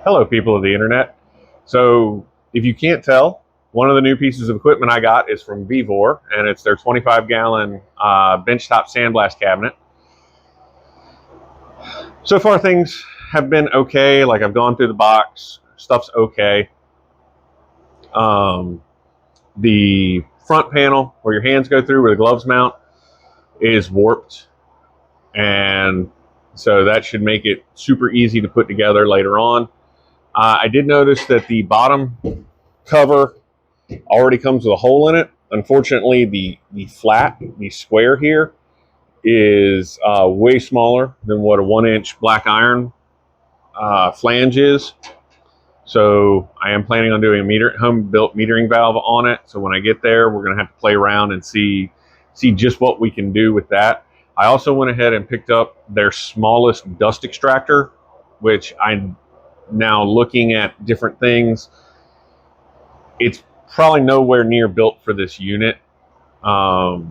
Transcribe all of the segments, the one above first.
Hello, people of the internet. So, if you can't tell, one of the new pieces of equipment I got is from Vevor, and it's their 25-gallon benchtop sandblast cabinet. So far, things have been okay. Like, I've gone through the box, stuff's okay. The front panel where your hands go through, where the gloves mount, is warped, and so that should make it super easy to put together later on. I did notice that the bottom cover already comes with a hole in it. Unfortunately, the square here is way smaller than what a 1-inch black iron flange is. So I am planning on doing a home-built metering valve on it. So when I get there, we're going to have to play around and see just what we can do with that. I also went ahead and picked up their smallest dust extractor, which I'm now looking at different things. It's probably nowhere near built for this unit, but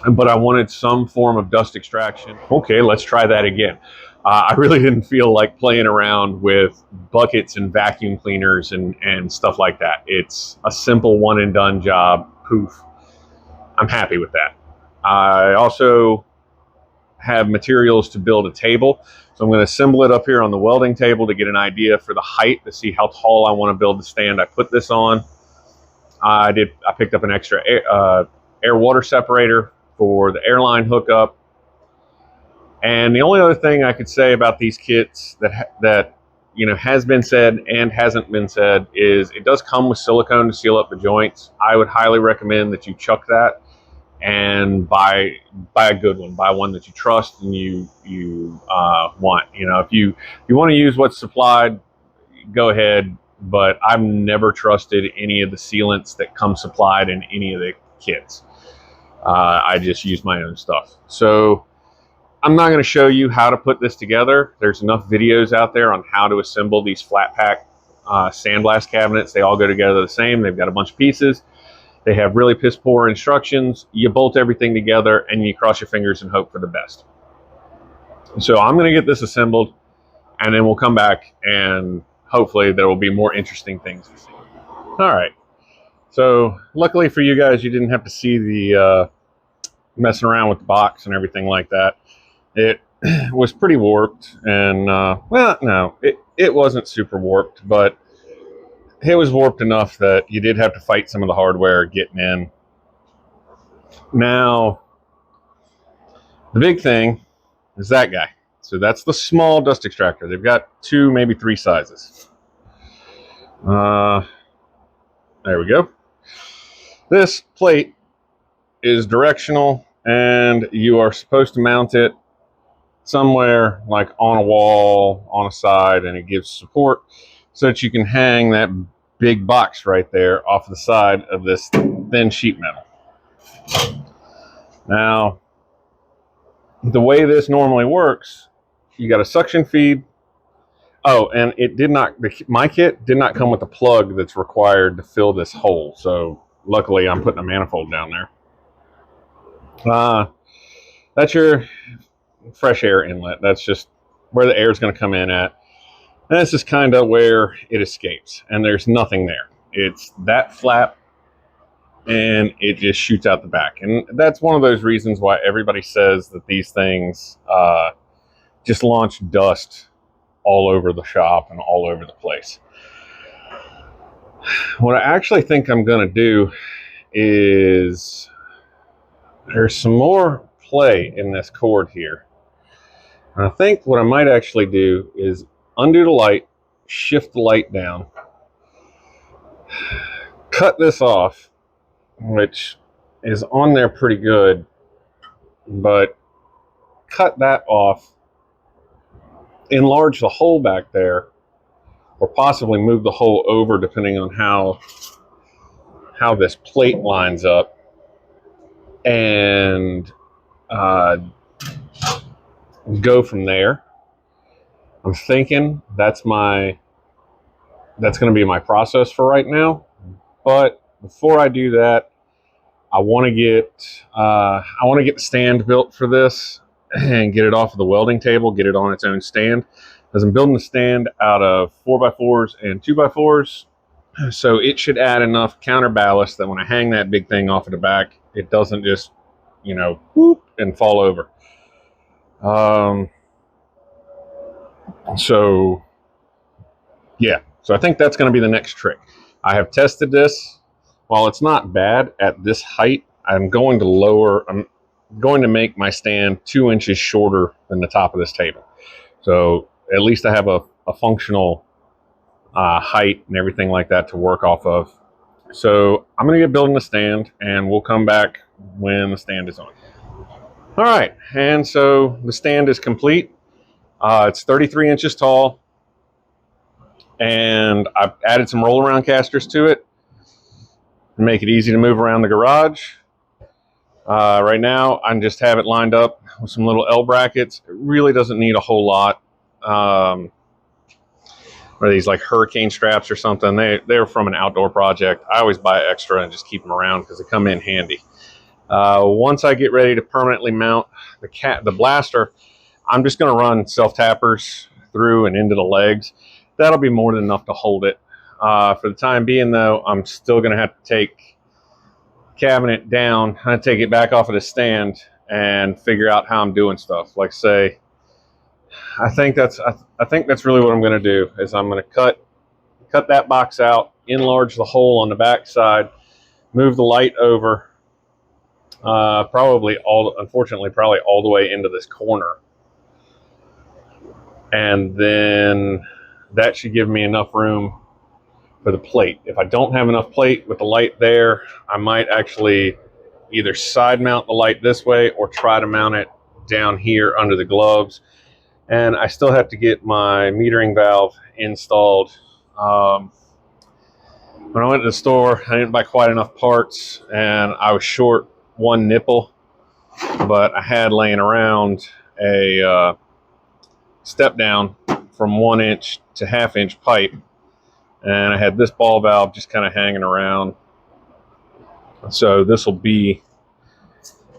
I wanted some form of dust extraction. Okay, let's try that again. I really didn't feel like playing around with buckets and vacuum cleaners and stuff like that. It's a simple one and done job. Poof. I'm happy with that. I also have materials to build a table. So I'm going to assemble it up here on the welding table to get an idea for the height, to see how tall I want to build the stand I put this on. I picked up an extra air water separator for the airline hookup. And the only other thing I could say about these kits that you know has been said and hasn't been said is it does come with silicone to seal up the joints. I would highly recommend that you chuck that and buy a good one. Buy one that you trust and you want. You know, if you want to use what's supplied, go ahead. But I've never trusted any of the sealants that come supplied in any of the kits. I just use my own stuff. So I'm not going to show you how to put this together. There's enough videos out there on how to assemble these flat pack sandblast cabinets. They all go together the same. They've got a bunch of pieces. They have really piss poor instructions. You bolt everything together and you cross your fingers and hope for the best. So I'm going to get this assembled, and then we'll come back and hopefully there will be more interesting things to see. All right. So luckily for you guys, you didn't have to see the messing around with the box and everything like that. It was pretty warped, and well, no, it wasn't super warped, but it was warped enough that you did have to fight some of the hardware getting in. Now, the big thing is that guy. So that's the small dust extractor. They've got 2, maybe 3 sizes. There we go. This plate is directional, and you are supposed to mount it somewhere like on a wall, on a side, and it gives support so that you can hang that big box right there off the side of this thin sheet metal. Now, the way this normally works, you got a suction feed. Oh, and it did not, my kit did not come with a plug that's required to fill this hole. So luckily I'm putting a manifold down there. That's your fresh air inlet. That's just where the air is going to come in at. And this is kind of where it escapes. And there's nothing there. It's that flap and it just shoots out the back. And that's one of those reasons why everybody says that these things just launch dust all over the shop and all over the place. What I actually think I'm going to do is there's some more play in this cord here. And I think what I might actually do is undo the light, shift the light down, cut this off, which is on there pretty good, but cut that off, enlarge the hole back there, or possibly move the hole over depending on how this plate lines up, and go from there. I'm thinking that's going to be my process for right now. But before I do that, I want to get the stand built for this and get it off of the welding table, get it on its own stand. as I'm building the stand out of 4x4s and 2x4s. So it should add enough counter ballast that when I hang that big thing off of the back, it doesn't just, you know, whoop and fall over. So yeah, so I think that's going to be the next trick. I have tested this. While it's not bad at this height, I'm going to make my stand 2 inches shorter than the top of this table. So at least I have a functional height and everything like that to work off of. So I'm going to get building the stand, and we'll come back when the stand is on. All right, and so the stand is complete. It's 33 inches tall, and I've added some roll-around casters to it to make it easy to move around the garage. Right now, I just have it lined up with some little L brackets. It really doesn't need a whole lot. Or these like hurricane straps or something. They're from an outdoor project. I always buy extra and just keep them around because they come in handy. Once I get ready to permanently mount the blaster, I'm just going to run self-tappers through and into the legs. That'll be more than enough to hold it. For the time being, though, I'm still going to have to take cabinet down. I take it back off of the stand and figure out how I'm doing stuff. Like say, I think that's really what I'm going to do. Is I'm going to cut that box out, enlarge the hole on the back side, move the light over. Unfortunately, probably all the way into this corner. And then that should give me enough room for the plate. If I don't have enough plate with the light there, I might actually either side mount the light this way or try to mount it down here under the gloves. And I still have to get my metering valve installed. When I went to the store, I didn't buy quite enough parts, and I was short one nipple, but I had laying around a step down from 1 inch to 1/2 inch pipe, and I had this ball valve just kind of hanging around. So this will be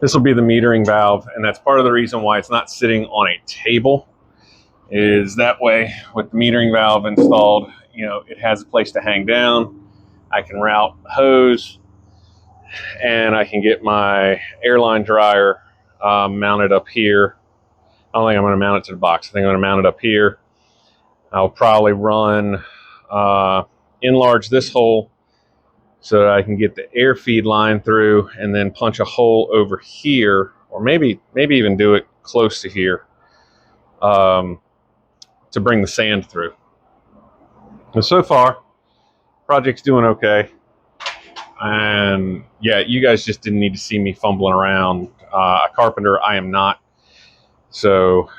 the metering valve, and that's part of the reason why it's not sitting on a table. Is that way with the metering valve installed, you know, it has a place to hang down. I can route the hose, and I can get my airline dryer mounted up here. I don't think I'm going to mount it to the box. I think I'm going to mount it up here. I'll probably enlarge this hole so that I can get the air feed line through, and then punch a hole over here, or maybe even do it close to here to bring the sand through. And so far, project's doing okay. And yeah, you guys just didn't need to see me fumbling around. A carpenter, I am not. So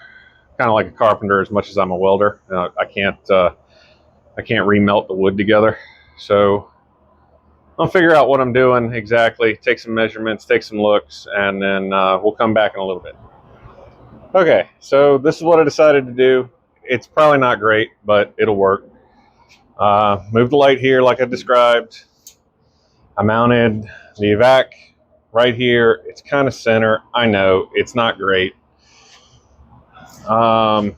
kind of like a carpenter as much as I'm a welder. I can't remelt the wood together. So I'll figure out what I'm doing exactly, take some measurements, take some looks, and then we'll come back in a little bit. Okay, so this is what I decided to do. It's probably not great, but it'll work. Move the light here like I described. I mounted the evac right here. It's kind of center. I know it's not great, but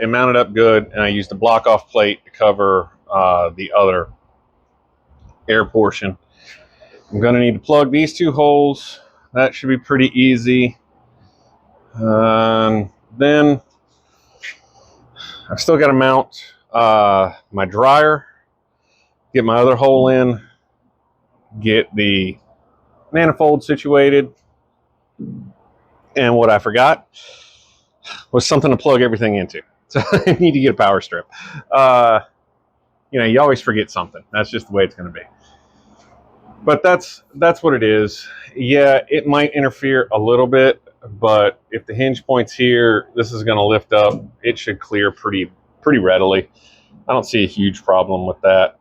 it mounted up good, and I used a block off plate to cover the other air portion. I'm going to need to plug these two holes. That should be pretty easy. Then I've still got to mount my dryer, get my other hole in, get the manifold situated, and what I forgot was something to plug everything into. So I need to get a power strip. You know, you always forget something. That's just the way it's going to be. But that's what it is. Yeah, it might interfere a little bit, but if the hinge point's here, this is going to lift up. It should clear pretty readily. I don't see a huge problem with that.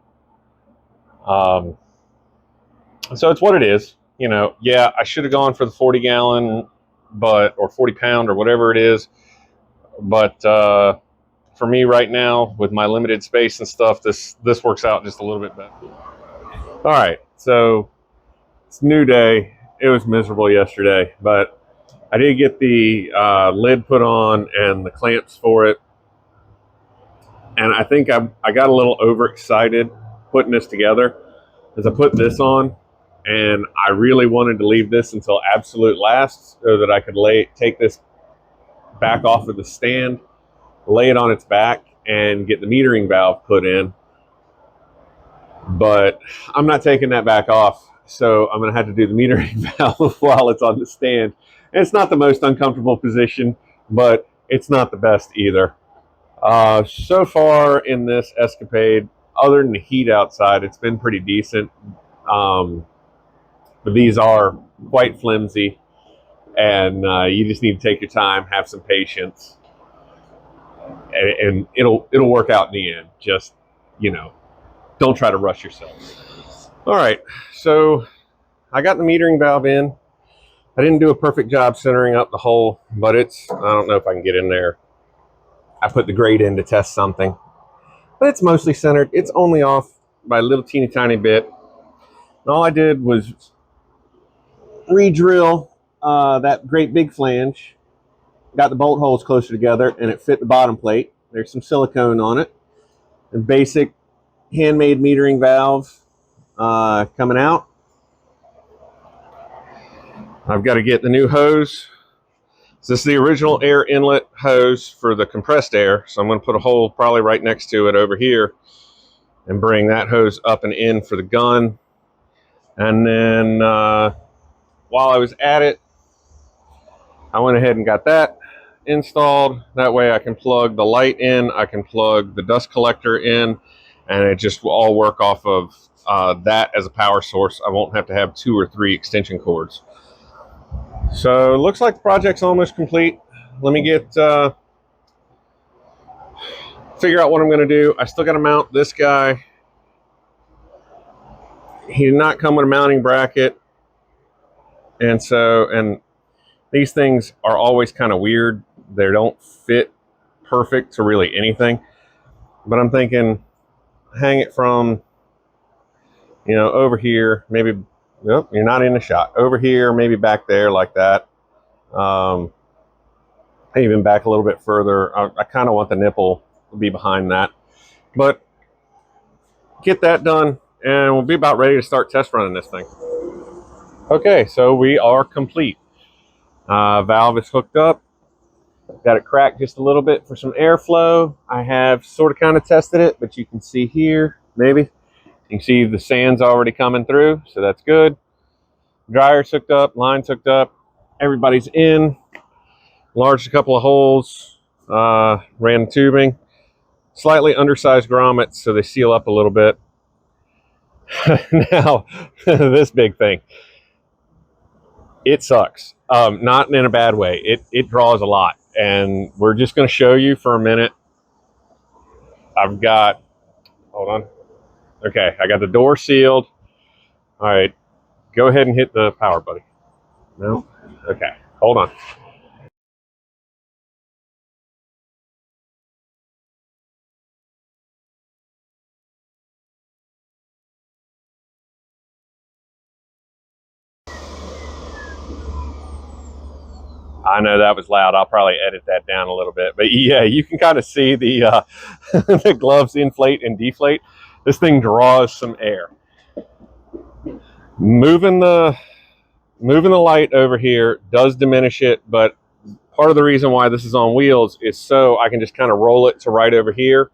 So it's what it is. You know, yeah, I should have gone for the 40 gallon, or 40 pound or whatever it is. But for me right now, with my limited space and stuff, this works out just a little bit better. All right, so it's a new day. It was miserable yesterday, but I did get the lid put on and the clamps for it. And I think I got a little overexcited putting this together as I put this on, and I really wanted to leave this until absolute last so that I could take this back off of the stand, lay it on its back, and get the metering valve put in. But I'm not taking that back off, so I'm going to have to do the metering valve while it's on the stand. And it's not the most uncomfortable position, but it's not the best either. So far in this escapade, other than the heat outside, it's been pretty decent. But these are quite flimsy, and you just need to take your time, have some patience, and it'll work out in the end. Just, you know, don't try to rush yourself. All right, so I got the metering valve in. I didn't do a perfect job centering up the hole, but I don't know if I can get in there. I put the grate in to test something, but it's mostly centered. It's only off by a little teeny tiny bit. And all I did was re-drill that great big flange, got the bolt holes closer together, and it fit the bottom plate. There's some silicone on it. A basic handmade metering valve coming out. I've got to get the new hose. So this is the original air inlet hose for the compressed air. So I'm going to put a hole probably right next to it over here and bring that hose up and in for the gun. And then while I was at it, I went ahead and got that installed. That way I can plug the light in, I can plug the dust collector in, and it just will all work off of that as a power source. I won't have to have 2 or 3 extension cords. So it looks like the project's almost complete. Let me figure out what I'm going to do. I still got to mount this guy. He did not come with a mounting bracket, and these things are always kind of weird. They don't fit perfect to really anything. But I'm thinking, hang it from, over here, maybe. Nope, you're not in the shot. Over here, maybe back there like that. Even back a little bit further. I kind of want the nipple to be behind that. But get that done, and we'll be about ready to start test running this thing. Okay, so we are complete. Valve is hooked up. Got it cracked just a little bit for some airflow. I have sort of kind of tested it, but you can see here, maybe. You can see the sand's already coming through, so that's good. Dryer's hooked up, line's hooked up. Everybody's in. Enlarged a couple of holes, ran the tubing. Slightly undersized grommets, so they seal up a little bit. Now, this big thing. It sucks. Not in a bad way. It draws a lot. And we're just going to show you for a minute. Hold on. Okay, I got the door sealed. All right, go ahead and hit the power, buddy. No? Okay, hold on. I know that was loud. I'll probably edit that down a little bit. But yeah, you can kind of see the, the gloves inflate and deflate. This thing draws some air. Moving the light over here does diminish it, but part of the reason why this is on wheels is so I can just kind of roll it to right over here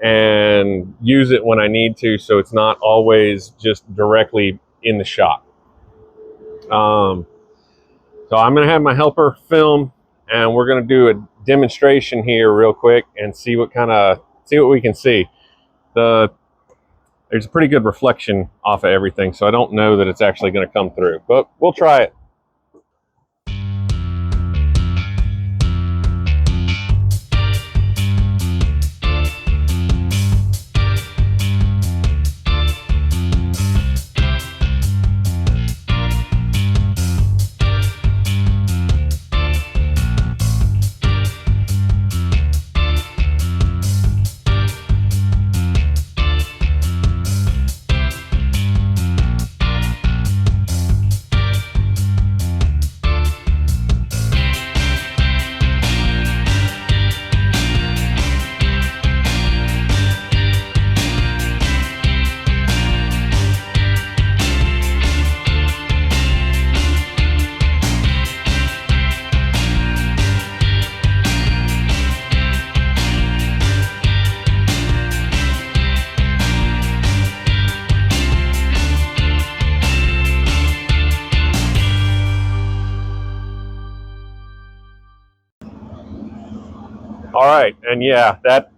and use it when I need to, so it's not always just directly in the shot. So I'm going to have my helper film, and we're going to do a demonstration here real quick and see what we can see. There's a pretty good reflection off of everything, so I don't know that it's actually going to come through, but we'll try it. All right, and yeah, that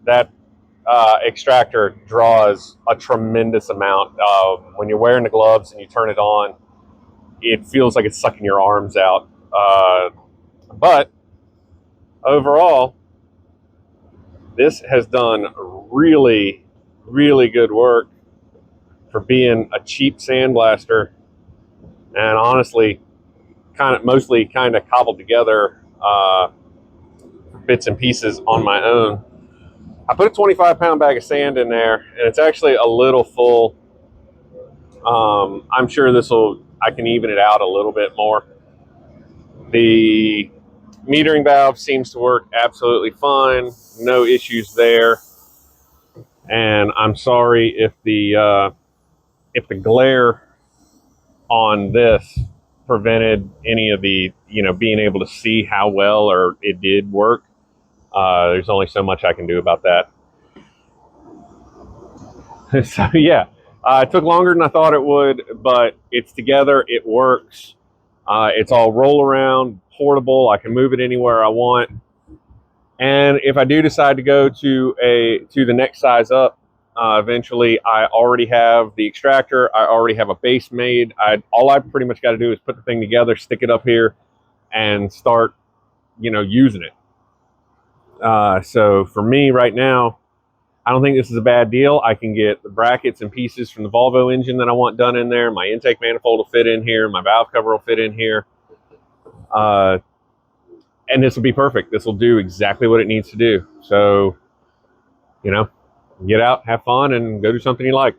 extractor draws a tremendous amount. When you're wearing the gloves and you turn it on, it feels like it's sucking your arms out. But overall, this has done really, really good work for being a cheap sandblaster, and honestly, mostly cobbled together bits and pieces on my own. I put a 25-pound bag of sand in there, and it's actually a little full. I'm sure I can even it out a little bit more. The metering valve seems to work absolutely fine. No issues there. And I'm sorry if the glare on this prevented any of the, being able to see how well or it did work. There's only so much I can do about that. So yeah, it took longer than I thought it would, but it's together. It works. It's all roll around, portable. I can move it anywhere I want. And if I do decide to go to the next size up, eventually, I already have the extractor. I already have a base made. All I pretty much got to do is put the thing together, stick it up here, and start, using it. So for me right now, I don't think this is a bad deal. I can get the brackets and pieces from the Volvo engine that I want done in there. My intake manifold will fit in here. My valve cover will fit in here. And this will be perfect. This will do exactly what it needs to do. So, get out, have fun, and go do something you like.